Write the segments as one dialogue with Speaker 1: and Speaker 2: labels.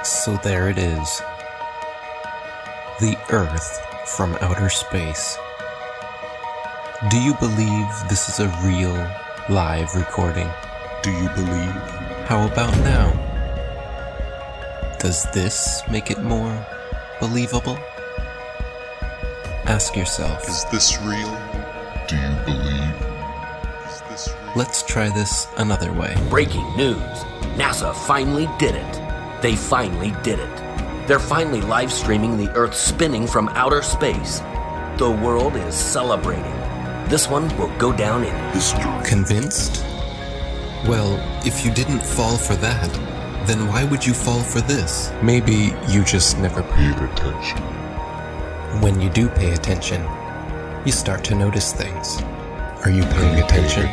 Speaker 1: So there it is. The Earth from outer space. Do you believe this is a real, live recording?
Speaker 2: Do you believe?
Speaker 1: How about now? Does this make it more believable? Ask yourself.
Speaker 2: Is this real? Do you believe? Is this real?
Speaker 1: Let's try this another way.
Speaker 3: Breaking news. NASA finally did it. They finally did it. They're finally live streaming the Earth spinning from outer space. The world is celebrating. This one will go down in history.
Speaker 1: Convinced? Well, if you didn't fall for that, then why would you fall for this? Maybe you just never paid attention. When you do pay attention, you start to notice things. Are you paying attention?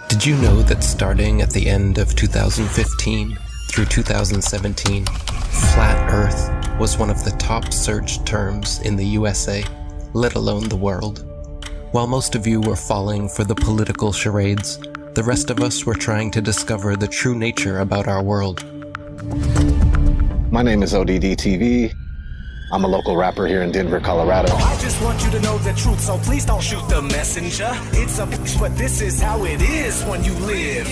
Speaker 1: Did you know that starting at the end of 2015 through 2017, flat Earth was one of the top searched terms in the USA, let alone the world? While most of you were falling for the political charades, the rest of us were trying to discover the true nature about our world.
Speaker 4: My name is ODD TV. I'm a local rapper here in Denver, Colorado.
Speaker 5: I just want you to know the truth, so please don't shoot the messenger. It's a bitch, but this is how it is when you live.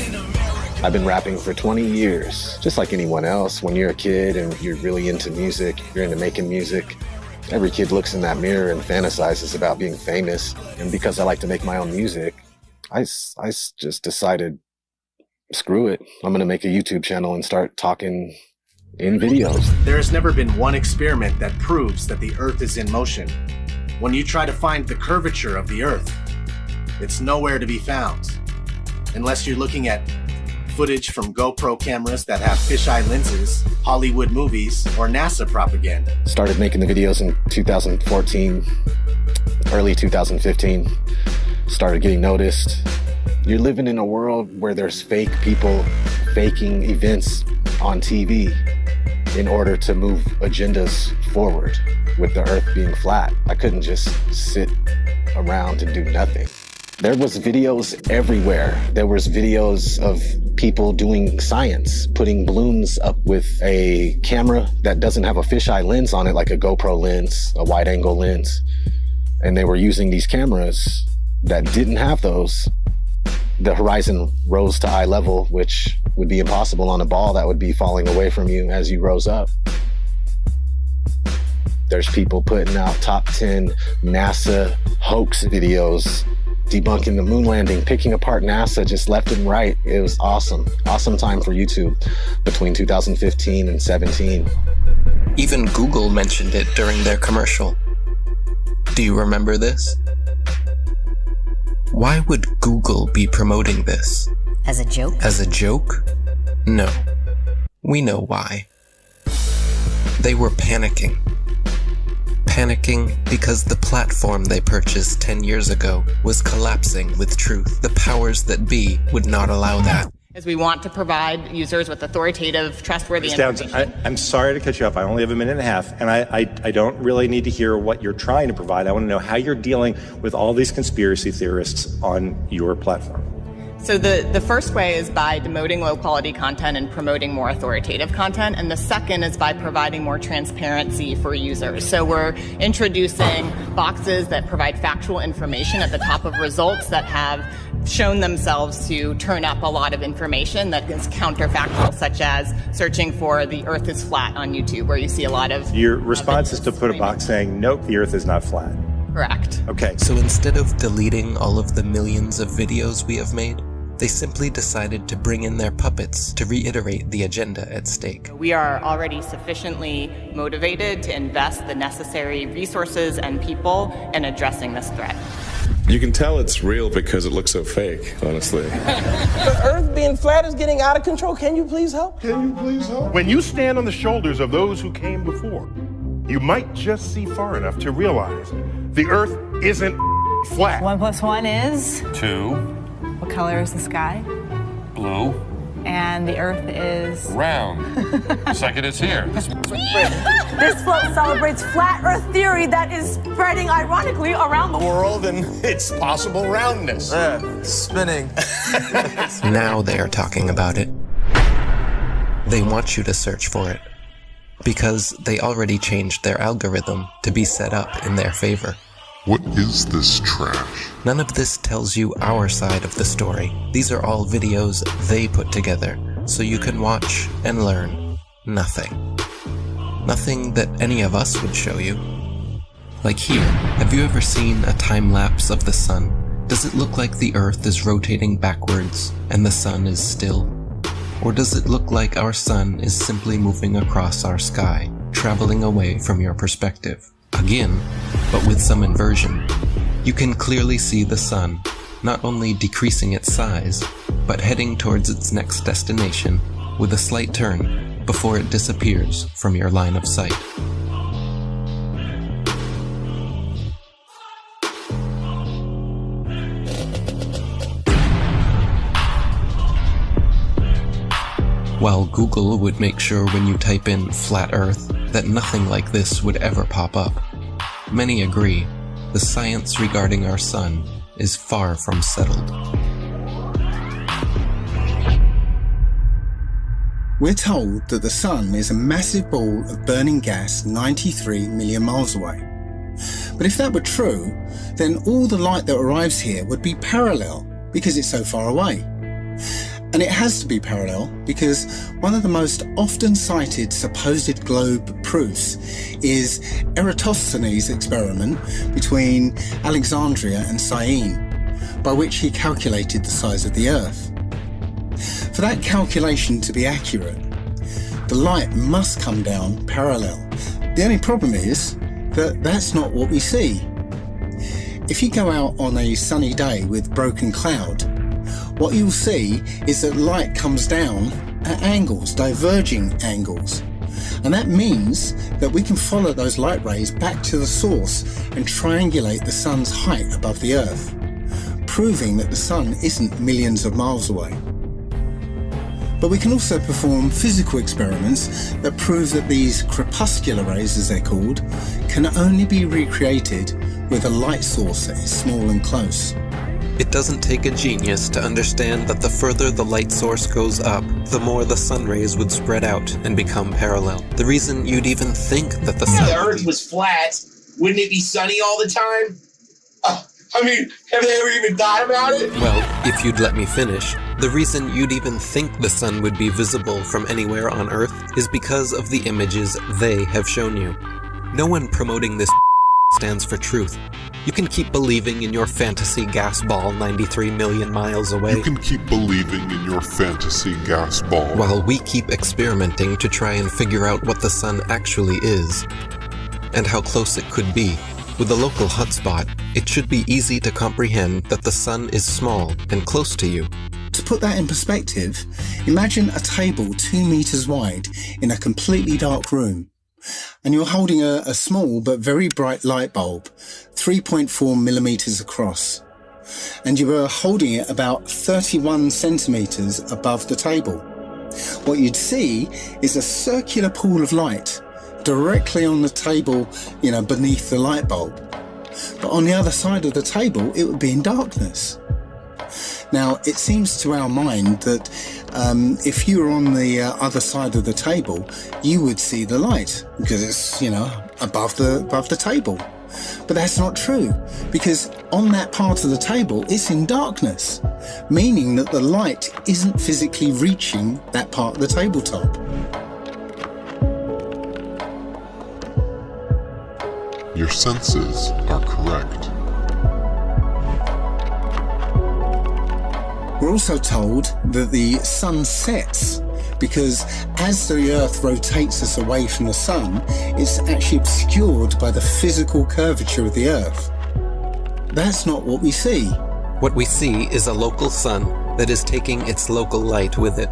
Speaker 4: I've been rapping for 20 years, just like anyone else. When you're a kid and you're really into music, you're into making music, every kid looks in that mirror and fantasizes about being famous. And because I like to make my own music, I just decided, screw it. I'm gonna make a YouTube channel and start talking in videos.
Speaker 6: There has never been one experiment that proves that the Earth is in motion. When you try to find the curvature of the Earth, it's nowhere to be found. Unless you're looking at footage from GoPro cameras that have fisheye lenses, Hollywood movies, or NASA propaganda.
Speaker 4: Started making the videos in 2014, early 2015. Started getting noticed. You're living in a world where there's fake people faking events on TV in order to move agendas forward. With the Earth being flat, I couldn't just sit around and do nothing. There was videos everywhere. There was videos of people doing science, putting balloons up with a camera that doesn't have a fisheye lens on it, like a GoPro lens, a wide angle lens. And they were using these cameras that didn't have those. The horizon rose to eye level, which would be impossible on a ball that would be falling away from you as you rose up. There's people putting out top 10 NASA hoax videos, debunking the moon landing, picking apart NASA just left and right. It was awesome. Awesome time for YouTube between 2015 and 17.
Speaker 1: Even Google mentioned it during their commercial. Do you remember this? Why would Google be promoting this?
Speaker 7: As a joke?
Speaker 1: As a joke? No. We know why. They were panicking. Panicking because the platform they purchased 10 years ago was collapsing with truth. The powers that be would not allow that.
Speaker 8: As we want to provide users with authoritative, trustworthy information.
Speaker 9: I'm sorry to cut you off. I only have a minute and a half, and I don't really need to hear what you're trying to provide. I want to know how you're dealing with all these conspiracy theorists on your platform.
Speaker 8: So the first way is by demoting low-quality content and promoting more authoritative content, and the second is by providing more transparency for users. So we're introducing boxes that provide factual information at the top of results that have shown themselves to turn up a lot of information that is counterfactual, such as searching for the Earth is flat on YouTube, where you see a lot of...
Speaker 9: Your response is to put a box saying, nope, the Earth is not flat.
Speaker 8: Correct.
Speaker 9: Okay.
Speaker 1: So instead of deleting all of the millions of videos we have made, They simply decided to bring in their puppets to reiterate the agenda at stake.
Speaker 8: We are already sufficiently motivated to invest the necessary resources and people in addressing this threat.
Speaker 7: You can tell it's real because it looks so fake, honestly.
Speaker 10: The Earth being flat is getting out of control. Can you please help?
Speaker 2: Can you please help?
Speaker 11: When you stand on the shoulders of those who came before, you might just see far enough to realize the Earth isn't flat.
Speaker 12: 1 + 1 is?
Speaker 11: 2.
Speaker 12: What color is the sky?
Speaker 11: Blue.
Speaker 12: And the Earth is?
Speaker 11: Round. Second is here.
Speaker 12: This float celebrates flat Earth theory that is spreading ironically around the
Speaker 10: World and its possible roundness.
Speaker 13: Spinning.
Speaker 1: Now they are talking about it. They want you to search for it, because they already changed their algorithm to be set up in their favor.
Speaker 2: What is this trash?
Speaker 1: None of this tells you our side of the story. These are all videos they put together, so you can watch and learn nothing. Nothing that any of us would show you. Like here, have you ever seen a time lapse of the sun? Does it look like the Earth is rotating backwards and the sun is still? Or does it look like our sun is simply moving across our sky, traveling away from your perspective? Again, but with some inversion. You can clearly see the sun, not only decreasing its size, but heading towards its next destination with a slight turn before it disappears from your line of sight. While Google would make sure when you type in flat Earth that nothing like this would ever pop up, many agree the science regarding our sun is far from settled.
Speaker 14: We're told that the sun is a massive ball of burning gas 93 million miles away. But if that were true, then all the light that arrives here would be parallel because it's so far away. And it has to be parallel because one of the most often cited supposed globe proofs is Eratosthenes' experiment between Alexandria and Syene, by which he calculated the size of the Earth. For that calculation to be accurate, the light must come down parallel. The only problem is that that's not what we see. If you go out on a sunny day with broken cloud, what you'll see is that light comes down at angles, diverging angles. And that means that we can follow those light rays back to the source and triangulate the sun's height above the Earth, proving that the sun isn't millions of miles away. But we can also perform physical experiments that prove that these crepuscular rays, as they're called, can only be recreated with a light source that is small and close.
Speaker 1: It doesn't take a genius to understand that the further the light source goes up, the more the sun rays would spread out and become parallel. The reason you'd even think that the sun...
Speaker 15: If the Earth was flat, wouldn't it be sunny all the time? I mean, have they ever even thought about it?
Speaker 1: Well, if you'd let me finish, the reason you'd even think the sun would be visible from anywhere on Earth is because of the images they have shown you. No one promoting this stands for truth. You can keep believing in your fantasy gas ball 93 million miles away.
Speaker 2: You can keep believing in your fantasy gas ball.
Speaker 1: While we keep experimenting to try and figure out what the sun actually is, and how close it could be. With a local hotspot, it should be easy to comprehend that the sun is small and close to you.
Speaker 14: To put that in perspective, imagine a table 2 meters wide in a completely dark room. And you're holding a small but very bright light bulb, 3.4 millimeters across. And you are holding it about 31 centimeters above the table. What you'd see is a circular pool of light directly on the table, beneath the light bulb. But on the other side of the table, it would be in darkness. Now, it seems to our mind that if you were on the other side of the table, you would see the light because it's, above the table. But that's not true, because on that part of the table, it's in darkness, meaning that the light isn't physically reaching that part of the tabletop.
Speaker 2: Your senses are correct.
Speaker 14: We're also told that the sun sets because as the Earth rotates us away from the sun, it's actually obscured by the physical curvature of the Earth. That's not what we see.
Speaker 1: What we see is a local sun that is taking its local light with it.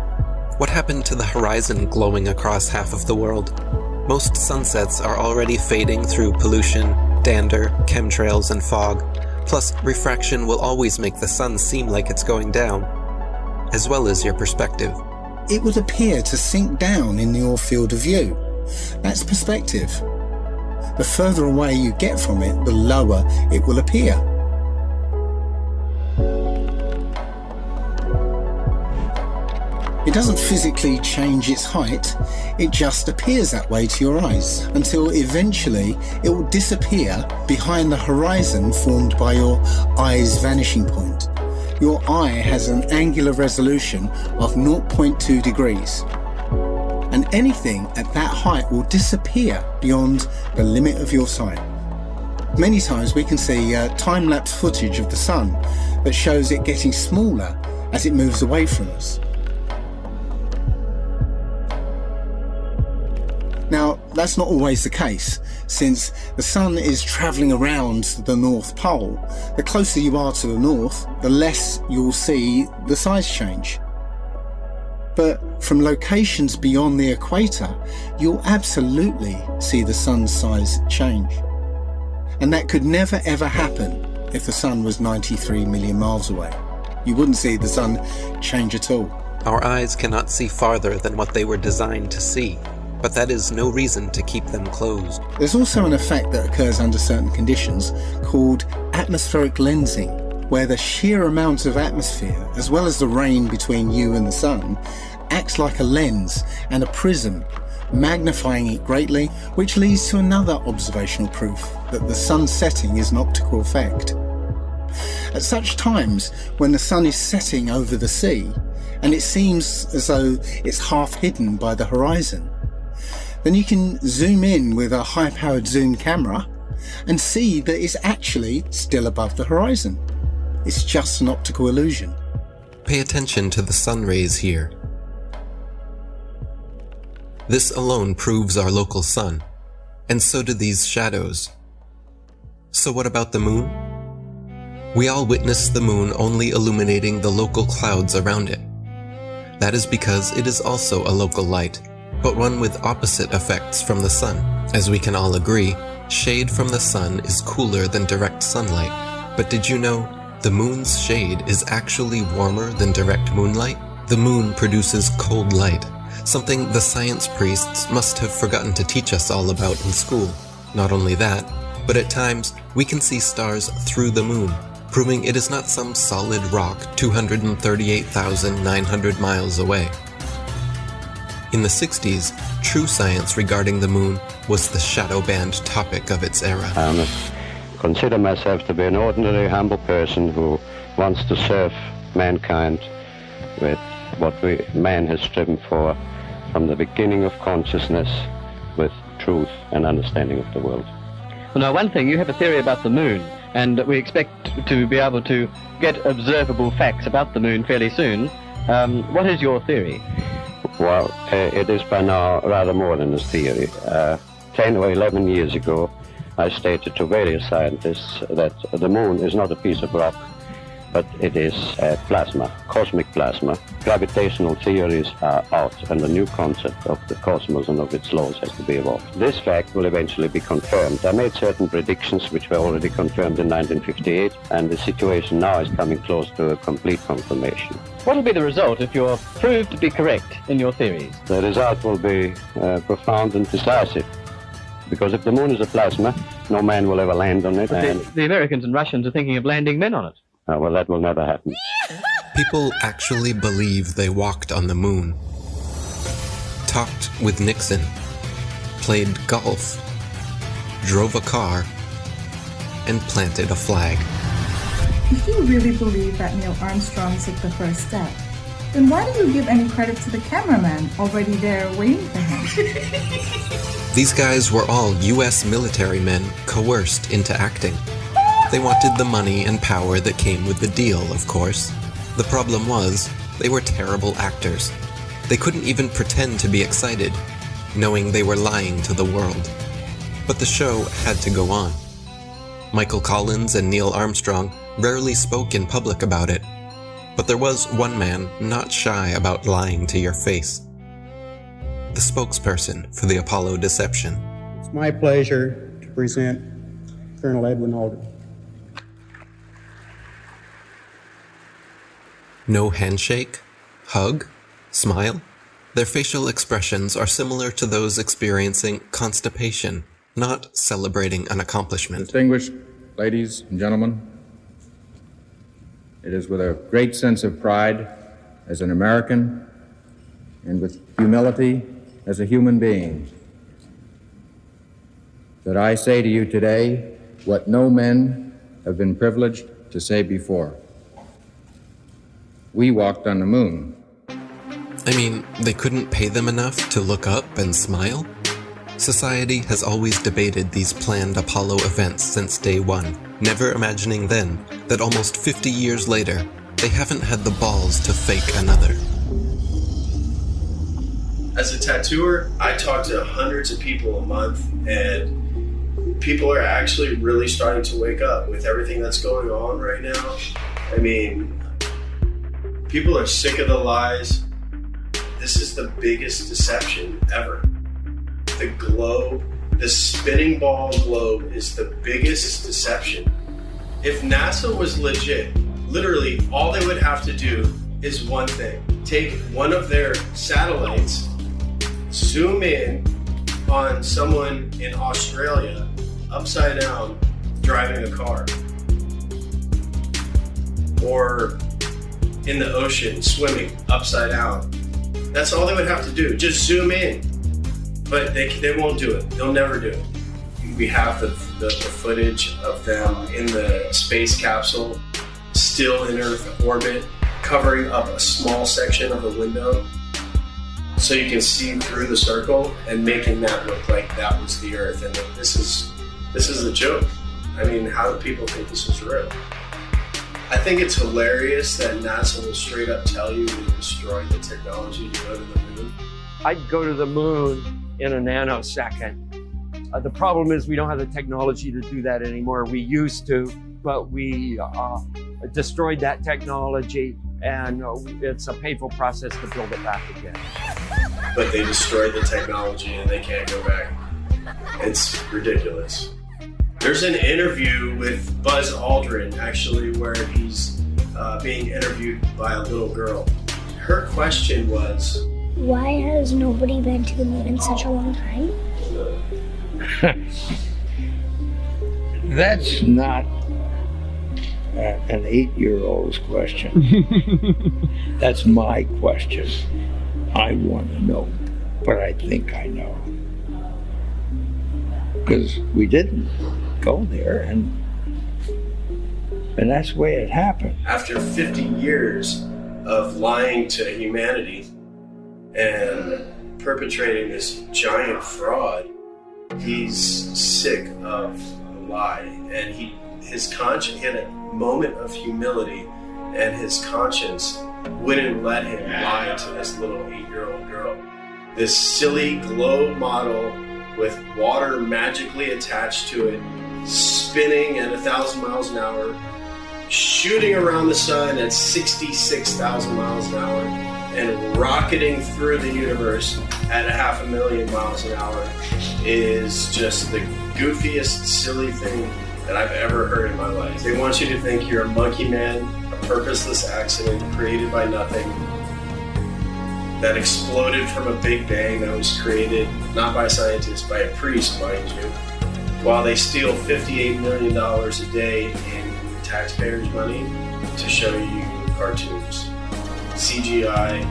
Speaker 1: What happened to the horizon glowing across half of the world? Most sunsets are already fading through pollution, dander, chemtrails, and fog. Plus, refraction will always make the sun seem like it's going down, as well as your perspective.
Speaker 14: It would appear to sink down in your field of view. That's perspective. The further away you get from it, the lower it will appear. It doesn't physically change its height, it just appears that way to your eyes, until eventually it will disappear behind the horizon formed by your eye's vanishing point. Your eye has an angular resolution of 0.2 degrees, and anything at that height will disappear beyond the limit of your sight. Many times we can see time-lapse footage of the sun that shows it getting smaller as it moves away from us. Now, that's not always the case, since the sun is travelling around the North Pole. The closer you are to the north, the less you'll see the size change. But from locations beyond the equator, you'll absolutely see the sun's size change. And that could never ever happen if the sun was 93 million miles away. You wouldn't see the sun change at all.
Speaker 1: Our eyes cannot see farther than what they were designed to see. But that is no reason to keep them closed.
Speaker 14: There's also an effect that occurs under certain conditions called atmospheric lensing, where the sheer amount of atmosphere, as well as the rain between you and the sun, acts like a lens and a prism, magnifying it greatly, which leads to another observational proof that the sun setting is an optical effect. At such times, when the sun is setting over the sea, and it seems as though it's half hidden by the horizon, then you can zoom in with a high-powered zoom camera and see that it's actually still above the horizon. It's just an optical illusion.
Speaker 1: Pay attention to the sun rays here. This alone proves our local sun, and so do these shadows. So what about the moon? We all witness the moon only illuminating the local clouds around it. That is because it is also a local light, but one with opposite effects from the sun. As we can all agree, shade from the sun is cooler than direct sunlight. But did you know the moon's shade is actually warmer than direct moonlight? The moon produces cold light, something the science priests must have forgotten to teach us all about in school. Not only that, but at times we can see stars through the moon, proving it is not some solid rock 238,900 miles away. In the 60s, true science regarding the moon was the shadow band topic of its era.
Speaker 13: I consider myself to be an ordinary, humble person who wants to serve mankind with what man has striven for from the beginning of consciousness, with truth and understanding of the world.
Speaker 16: Well, now, one thing, you have a theory about the moon, and we expect to be able to get observable facts about the moon fairly soon. What is your theory?
Speaker 13: Well, it is by now rather more than a theory. 10 or 11 years ago, I stated to various scientists that the moon is not a piece of rock, but it is plasma, cosmic plasma. Gravitational theories are out, and the new concept of the cosmos and of its laws has to be evolved. This fact will eventually be confirmed. I made certain predictions which were already confirmed in 1958, and the situation now is coming close to a complete confirmation.
Speaker 16: What will be the result if you're proved to be correct in your theories?
Speaker 13: The result will be profound and decisive. Because if the moon is a plasma, no man will ever land on it.
Speaker 16: And the Americans and Russians are thinking of landing men on it.
Speaker 13: Well, that will never happen.
Speaker 1: People actually believe they walked on the moon, talked with Nixon, played golf, drove a car, and planted a flag.
Speaker 17: If you really believe that Neil Armstrong took the first step, then why do you give any credit to the cameraman already there waiting for him?
Speaker 1: These guys were all US military men coerced into acting. They wanted the money and power that came with the deal, of course. The problem was, they were terrible actors. They couldn't even pretend to be excited, knowing they were lying to the world. But the show had to go on. Michael Collins and Neil Armstrong rarely spoke in public about it, but there was one man not shy about lying to your face. The spokesperson for the Apollo deception.
Speaker 18: It's my pleasure to present Colonel Edwin Aldrin.
Speaker 1: No handshake, hug, smile. Their facial expressions are similar to those experiencing constipation, not celebrating an accomplishment.
Speaker 19: Distinguished ladies and gentlemen, it is with a great sense of pride as an American and with humility as a human being that I say to you today what no men have been privileged to say before. We walked on the moon.
Speaker 1: I mean, they couldn't pay them enough to look up and smile? Society has always debated these planned Apollo events since day one, never imagining then that almost 50 years later, they haven't had the balls to fake another.
Speaker 20: As a tattooer, I talk to hundreds of people a month, and people are actually really starting to wake up with everything that's going on right now. I mean, people are sick of the lies. This is the biggest deception ever. The globe, the spinning ball globe, is the biggest deception. If NASA was legit, literally all they would have to do is one thing. Take one of their satellites, zoom in on someone in Australia, upside down, driving a car. Or in the ocean, swimming, upside down. That's all they would have to do, just zoom in. But they won't do it. They'll never do it. We have the footage of them in the space capsule, still in Earth orbit, covering up a small section of the window so you can see through the circle and making that look like that was the Earth. And this is a joke. I mean, how do people think this is real? I think it's hilarious that NASA will straight up tell you to destroy the technology to go to the moon.
Speaker 21: I'd go to the moon in a nanosecond. The problem is we don't have the technology to do that anymore. We used to, but we destroyed that technology, and it's a painful process to build it back again.
Speaker 20: But they destroyed the technology and they can't go back. It's ridiculous. There's an interview with Buzz Aldrin, actually, where he's being interviewed by a little girl. Her question was,
Speaker 22: why has nobody been to the moon in such a long time?
Speaker 23: That's not an 8-year-old's question. That's my question. I want to know, but I think I know. Because we didn't go there, and that's the way it happened.
Speaker 20: After 50 years of lying to humanity and perpetrating this giant fraud, he's sick of the lie, and his conscience, he had a moment of humility, and his conscience wouldn't let him lie to this little 8-year-old girl. This silly globe model with water magically attached to it, spinning at 1,000 miles an hour, shooting around the sun at 66,000 miles an hour, and rocketing through the universe at 500,000 miles an hour is just the goofiest, silly thing that I've ever heard in my life. They want you to think you're a monkey man, a purposeless accident created by nothing, that exploded from a big bang that was created not by scientists, by a priest, mind you, while they steal $58 million a day in taxpayers' money to show you cartoons. CGI.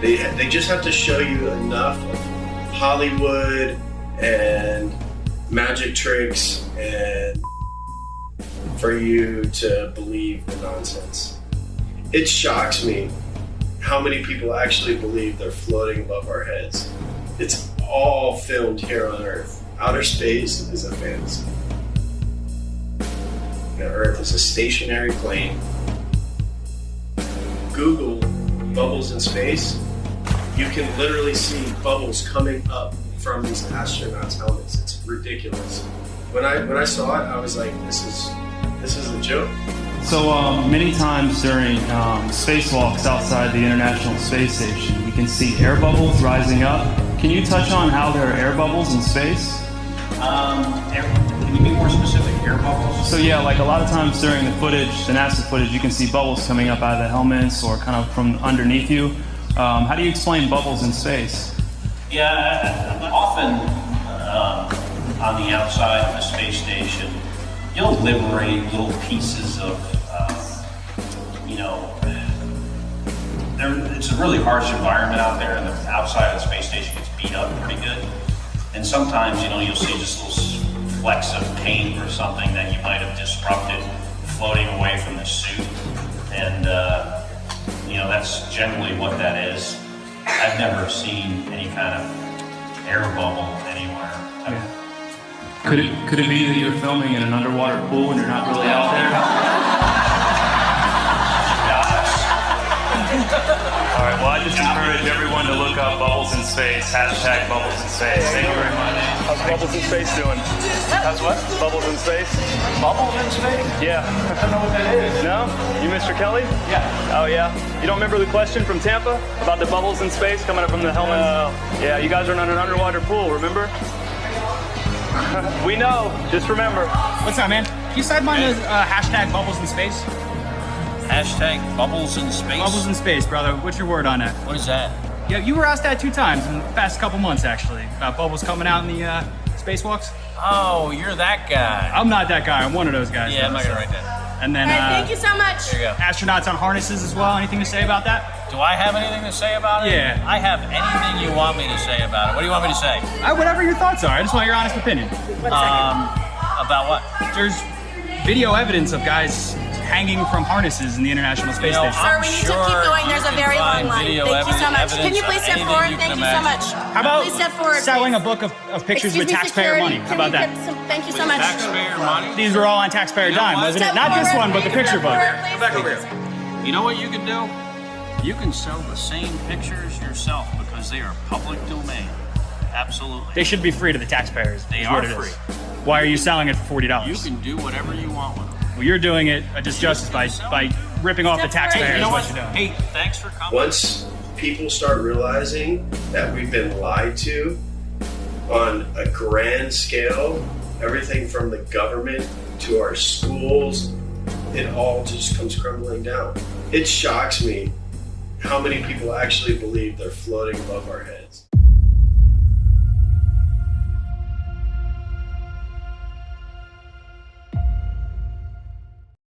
Speaker 20: They just have to show you enough of Hollywood and magic tricks and for you to believe the nonsense. It shocks me how many people actually believe they're floating above our heads. It's all filmed here on Earth. Outer space is a fantasy. Now, Earth is a stationary plane Google bubbles in space, you can literally see bubbles coming up from these astronauts' helmets. It's ridiculous. When I saw it, I was like, this is a joke.
Speaker 3: So many times during spacewalks outside the International Space Station, we can see air bubbles rising up. Can you touch on how there are air bubbles in space?
Speaker 5: Can you be more specific? Air bubbles?
Speaker 3: So yeah, like a lot of times during the footage, the NASA footage, you can see bubbles coming up out of the helmets or kind of from underneath you. How do you explain bubbles in space?
Speaker 5: Yeah, often on the outside of the space station, you'll liberate little pieces of, it's a really harsh environment out there, and the outside of the space station gets beat up pretty good. And sometimes, you'll see just little flecks of paint or something that you might have disrupted floating away from the suit. And, that's generally what that is. I've never seen any kind of air bubble anywhere.
Speaker 3: Could it be that you're filming in an underwater pool and you're not really out there? All right, well, I just encourage everyone to look up bubbles in space, hashtag bubbles in space. Thank you very much.
Speaker 6: How's Bubbles in Space doing?
Speaker 3: How's what?
Speaker 6: Bubbles in Space.
Speaker 5: Bubbles in space?
Speaker 6: Yeah.
Speaker 5: I don't know what that is.
Speaker 6: No? You Mr. Kelly?
Speaker 5: Yeah.
Speaker 6: Oh, yeah? You don't remember the question from Tampa about the bubbles in space coming up from the helmets? Yeah, you guys are in an underwater pool, remember? We know. Just remember.
Speaker 24: What's up, man? Can you sideline the hashtag bubbles in space?
Speaker 5: Hashtag bubbles in space?
Speaker 24: Bubbles in space, brother. What's your word on that?
Speaker 5: What is that?
Speaker 24: Yeah, you were asked that 2 times in the past couple months, actually, about bubbles coming out in the spacewalks.
Speaker 5: Oh, you're that guy.
Speaker 24: I'm not that guy. I'm one of those guys.
Speaker 5: Yeah, I'm not gonna write that.
Speaker 24: And then,
Speaker 22: thank you so much.
Speaker 5: There you go.
Speaker 24: Astronauts on harnesses as well. Anything to say about that?
Speaker 5: Do I have anything to say about it?
Speaker 24: Yeah.
Speaker 5: I have anything you want me to say about it. What do you want me to say?
Speaker 24: Whatever your thoughts are. I just want your honest opinion.
Speaker 5: About what?
Speaker 24: There's video evidence of guys hanging from harnesses in the International Space Station.
Speaker 22: Sir, we need to keep going. There's a very long line. Thank you so much. Can you please step forward? Thank you so much.
Speaker 24: How about
Speaker 22: please step forward,
Speaker 24: selling a book of pictures with taxpayer money? How about that?
Speaker 22: Thank you so much.
Speaker 5: Taxpayer money?
Speaker 24: These were all on taxpayer dime, wasn't it? Not this one, but the picture book.
Speaker 5: Come back over here. You know what you can do? You can sell the same pictures yourself because they are public domain. Absolutely.
Speaker 24: They should be free to the taxpayers.
Speaker 5: They are free.
Speaker 24: Why are you selling it for $40?
Speaker 5: You can do whatever you want with them.
Speaker 24: Well, you're doing it a disjustice by ripping off the taxpayers.
Speaker 5: You know
Speaker 24: what you're doing.
Speaker 5: Hey, thanks for coming.
Speaker 20: Once people start realizing that we've been lied to on a grand scale, everything from the government to our schools, it all just comes crumbling down. It shocks me how many people actually believe they're floating above our heads.